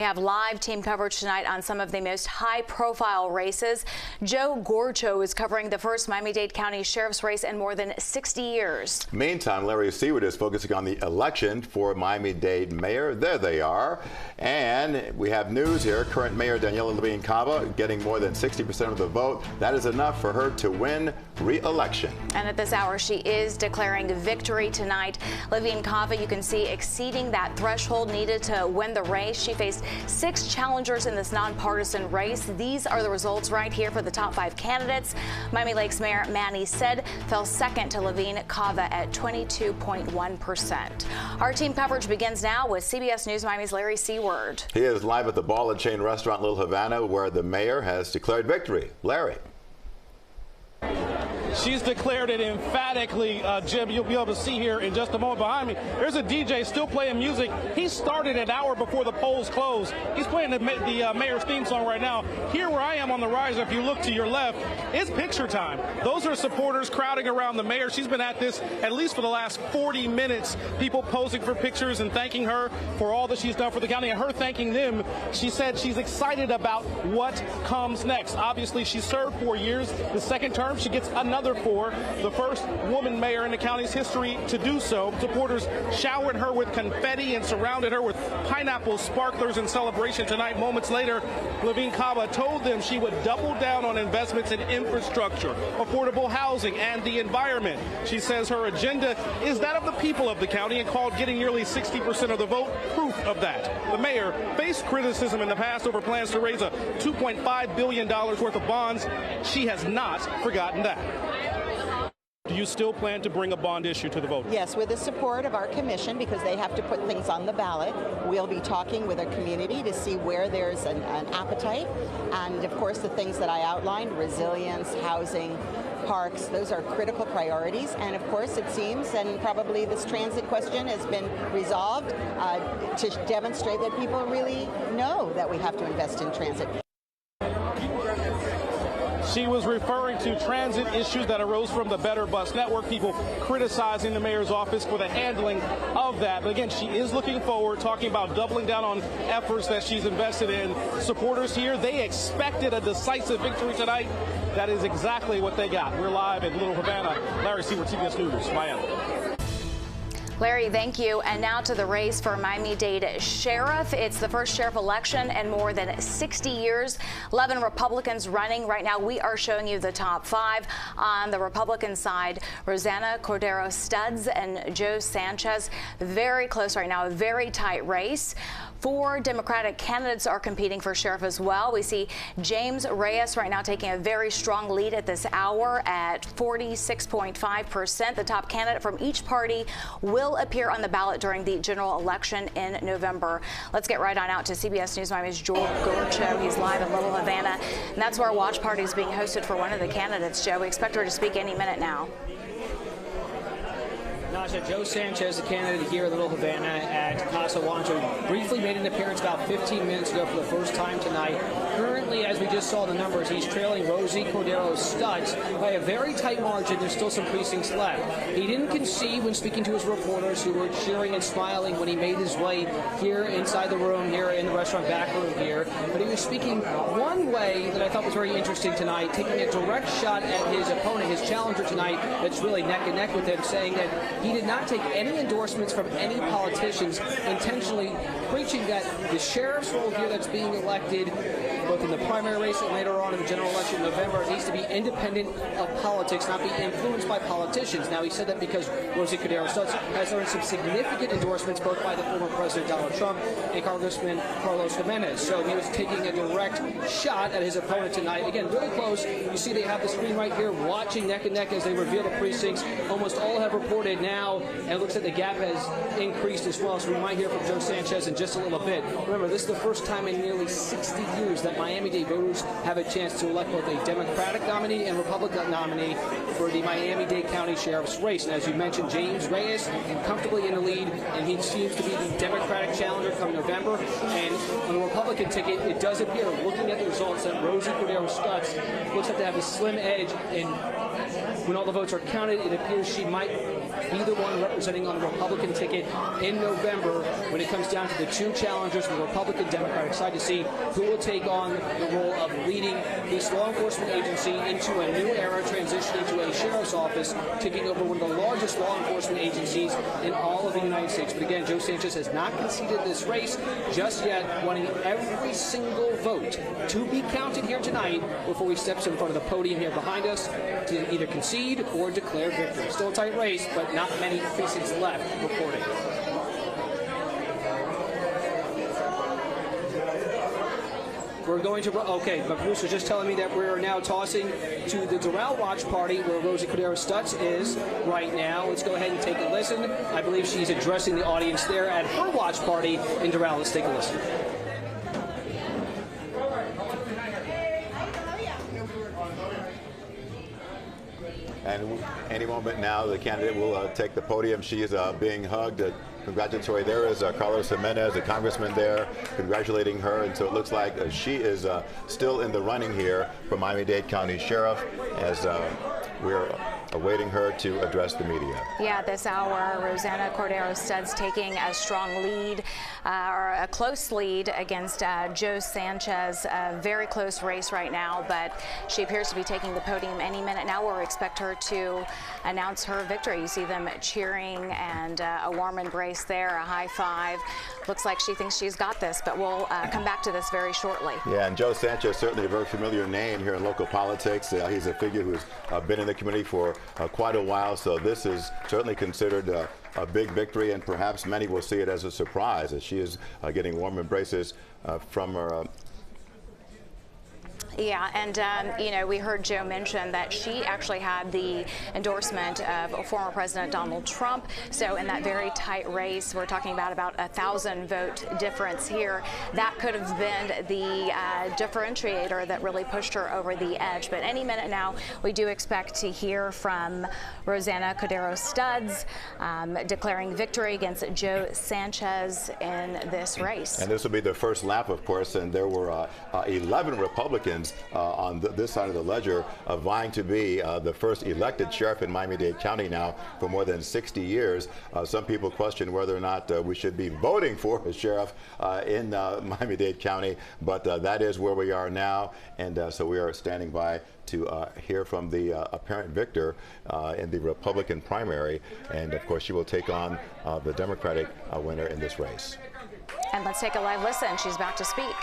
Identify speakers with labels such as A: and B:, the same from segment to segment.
A: We have live team coverage tonight on some of the most high-profile races. Joe Gorchow is covering the first Miami-Dade County Sheriff's race in more than 60 years.
B: Meantime, Larry Seward is focusing on the election for Miami-Dade Mayor. There they are. And we have news here. Current Mayor Daniela Levine Cava getting more than 60% of the vote. That is enough for her to win re-election.
A: And at this hour, she is declaring victory tonight. Levine Cava, you can see, exceeding that threshold needed to win the race. She faced 6 challengers in this nonpartisan race. These are the results right here for the top 5 candidates. Miami Lakes Mayor Manny Said fell second to Levine Cava at 22.1%. Our team coverage begins now with CBS News Miami's Larry Seward.
B: He is live at the Ball and Chain restaurant Little Havana, where the mayor has declared victory. Larry.
C: She's declared it emphatically, Jim. You'll be able to see here in just a moment behind me. There's a DJ still playing music. He started an hour before the polls closed. He's playing the mayor's theme song right now. Here where I am on the rise, if you look to your left, it's picture time. Those are supporters crowding around the mayor. She's been at this at least for the last 40 minutes. People posing for pictures and thanking her for all that she's done for the county, and her thanking them. She said she's excited about what comes next. Obviously, she served 4 years. The second term, she gets another 4, the first woman mayor in the county's history to do so. Supporters showered her with confetti and surrounded her with pineapple sparklers in celebration tonight. Moments later, Levine Cava told them she would double down on investments in infrastructure, affordable housing, and the environment. She says her agenda is that of the people of the county and called getting nearly 60% of the vote proof of that. The mayor faced criticism in the past over plans to raise a $2.5 billion worth of bonds. She has not forgotten that. Do you still plan to bring a bond issue to the voters?
D: Yes, with the support of our commission, because they have to put things on the ballot. We'll be talking with our community to see where there's an appetite. And of course, the things that I outlined, resilience, housing, parks, those are critical priorities. And of course, it seems, and probably this transit question has been resolved to demonstrate that people really know that we have to invest in transit.
C: She was referring to transit issues that arose from the Better Bus Network, people criticizing the mayor's office for the handling of that. But again, she is looking forward, talking about doubling down on efforts that she's invested in. Supporters here, they expected a decisive victory tonight. That is exactly what they got. We're live in Little Havana. Larry Seward, CBS News, Miami.
A: Larry, thank you. And now to the race for Miami-Dade Sheriff. It's the first sheriff election in more than 60 years. 11 Republicans running. Right now, we are showing you the top 5. On the Republican side, Rosanna Cordero Studs and Joe Sanchez. Very close right now, a very tight race. 4 Democratic candidates are competing for sheriff as well. We see James Reyes right now taking a very strong lead at this hour at 46.5%. The top candidate from each party will appear on the ballot during the general election in November. Let's get right on out to CBS News Miami's Joe Gorchow. He's live in Little Havana, and that's where a watch party is being hosted for one of the candidates. Joe, we expect her to speak any minute now.
E: Naja, Joe Sanchez, the candidate here in Little Havana at Casa Wancho, briefly made an appearance about 15 minutes ago for the first time tonight. Currently, as we just saw the numbers, he's trailing Rosie Cordero Studs by a very tight margin. There's still some precincts left. He didn't concede when speaking to his reporters, who were cheering and smiling when he made his way here inside the room, here in the restaurant back room here. But he was speaking one way that I thought was very interesting tonight, taking a direct shot at his opponent, his challenger tonight, that's really neck and neck with him, saying that he did not take any endorsements from any politicians, intentionally preaching that the sheriff's role here that's being elected, both in the primary race and later on in the general election in November, needs to be independent of politics, not be influenced by politicians. Now, he said that because Rosie Cordero Studs has earned some significant endorsements both by the former President Donald Trump and Congressman Carlos Jimenez. So he was taking a direct shot at his opponent tonight. Again, really close. You see they have the screen right here, watching neck and neck as they reveal the precincts. Almost all have reported now, and it looks like the gap has increased as well. So we might hear from Joe Sanchez in just a little bit. Remember, this is the first time in nearly 60 years that Miami-Dade voters have a chance to elect both a Democratic nominee and Republican nominee for the Miami-Dade County Sheriff's race. And as you mentioned, James Reyes comfortably in the lead, and he seems to be the Democratic challenger come November. And on the Republican ticket, it does appear, looking at the results, that Rosie Cordero Studs looks like to have a slim edge. And when all the votes are counted, it appears she might be the one representing on the Republican ticket in November when it comes down to the two challengers from the Republican Democrat. Excited to see who will take on the role of leading this law enforcement agency into a new era, transitioning to a sheriff's office, taking over one of the largest law enforcement agencies in all of the United States. But again, Joe Sanchez has not conceded this race just yet, wanting every single vote to be counted here tonight before he steps in front of the podium here behind us to either concede or declare victory. Still a tight race, but not many precincts left reporting. We're going to, okay, but Bruce was just telling me that we're now tossing to the Doral Watch Party where Rosie Cordero Stutz is right now. Let's go ahead and take a listen. I believe she's addressing the audience there at her watch party in Doral. Let's take a listen.
B: And any moment now, the candidate will take the podium. She is being hugged. Congratulatory. There is Carlos Jimenez, the congressman there, congratulating her. And so it looks like she is still in the running here for Miami-Dade County Sheriff as we're awaiting her to address the media.
A: Yeah, this hour, Rosanna Cordero Stutz taking a strong lead, or a close lead against Joe Sanchez. A very close race right now, but she appears to be taking the podium any minute now. We'll expect her to announce her victory. You see them cheering and a warm embrace there, a high five. Looks like she thinks she's got this, but we'll come back to this very shortly.
B: Yeah, and Joe Sanchez, certainly a very familiar name here in local politics. He's a figure who's been in the community for quite a while, so this is certainly considered a big victory, and perhaps many will see it as a surprise as she is getting warm embraces from her.
A: Yeah, and you know, we heard Joe mention that she actually had the endorsement of former President Donald Trump. So in that very tight race, we're talking about 1,000 vote difference here. That could have been the differentiator that really pushed her over the edge. But any minute now, we do expect to hear from Rosanna Cordero Stutz declaring victory against Joe Sanchez in this race.
B: And this will be the first lap, of course, and there were 11 Republicans on this side of the ledger vying to be the first elected sheriff in Miami-Dade County now for more than 60 years. Some people question whether or not we should be voting for a sheriff in Miami-Dade County, but that is where we are now, and so we are standing by to hear from the apparent victor in the Republican primary, and of course she will take on the Democratic winner in this race.
A: And let's take a live listen. She's about to speak.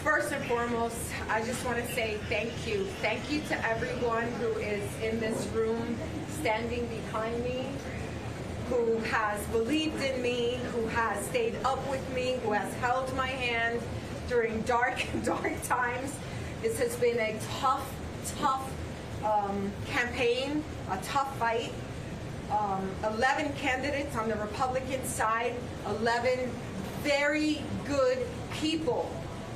F: First and foremost, I just want to say thank you. Thank you to everyone who is in this room, standing behind me, who has believed in me, who has stayed up with me, who has held my hand during dark times. This has been a tough campaign, a tough fight. 11 candidates on the Republican side, 11 very good people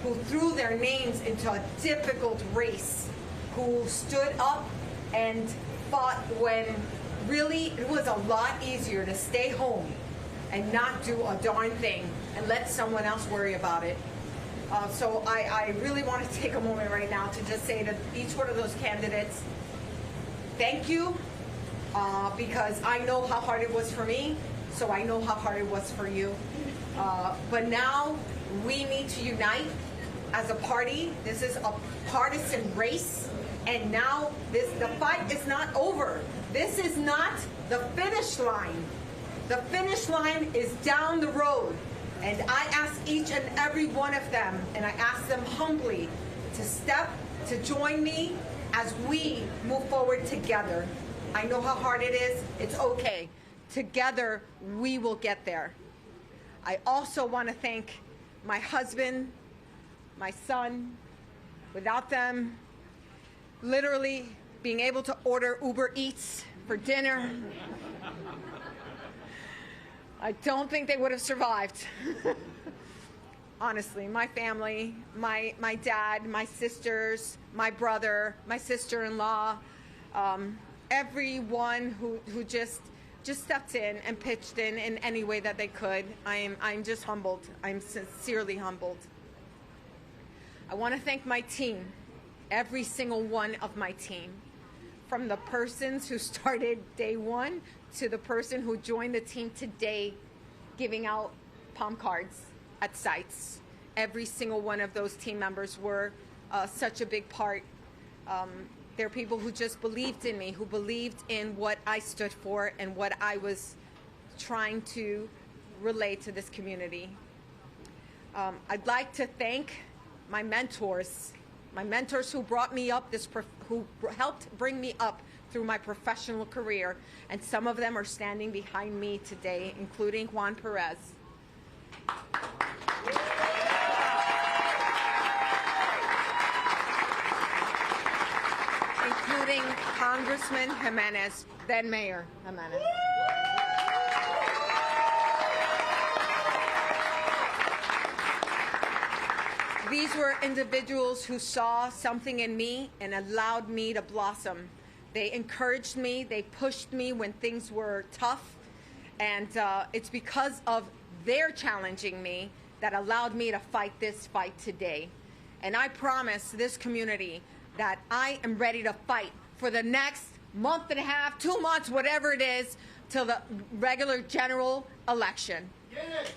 F: who threw their names into a difficult race, who stood up and fought when really it was a lot easier to stay home and not do a darn thing and let someone else worry about it. So I really want to take a moment right now to just say to each one of those candidates, thank you, because I know how hard it was for me, so I know how hard it was for you. But now we need to unite as a party. This is a partisan race, and now the fight is not over. This is not the finish line. The finish line is down the road, and I ask each and every one of them, and I ask them humbly to join me as we move forward together. I know how hard it is. It's okay. Together, we will get there. I also want to thank my husband, my son. Without them, literally being able to order Uber Eats for dinner, I don't think they would have survived. Honestly, my family, my dad, my sisters, my brother, my sister-in-law, everyone who just stepped in and pitched in any way that they could. I'm just humbled. I'm sincerely humbled. I want to thank my team, every single one of my team, from the persons who started day one to the person who joined the team today, giving out palm cards at sites. Every single one of those team members were such a big part. They're people who just believed in me, who believed in what I stood for and what I was trying to relate to this community. I'd like to thank my mentors who brought me up, who helped bring me up through my professional career, and some of them are standing behind me today, including Juan Perez. Including Congressman Jimenez, then Mayor Jimenez. These were individuals who saw something in me and allowed me to blossom. They encouraged me, they pushed me when things were tough, and it's because of their challenging me that allowed me to fight this fight today. And I promise this community that I am ready to fight for the next month and a half, 2 months, whatever it is, till the regular general election. Get it.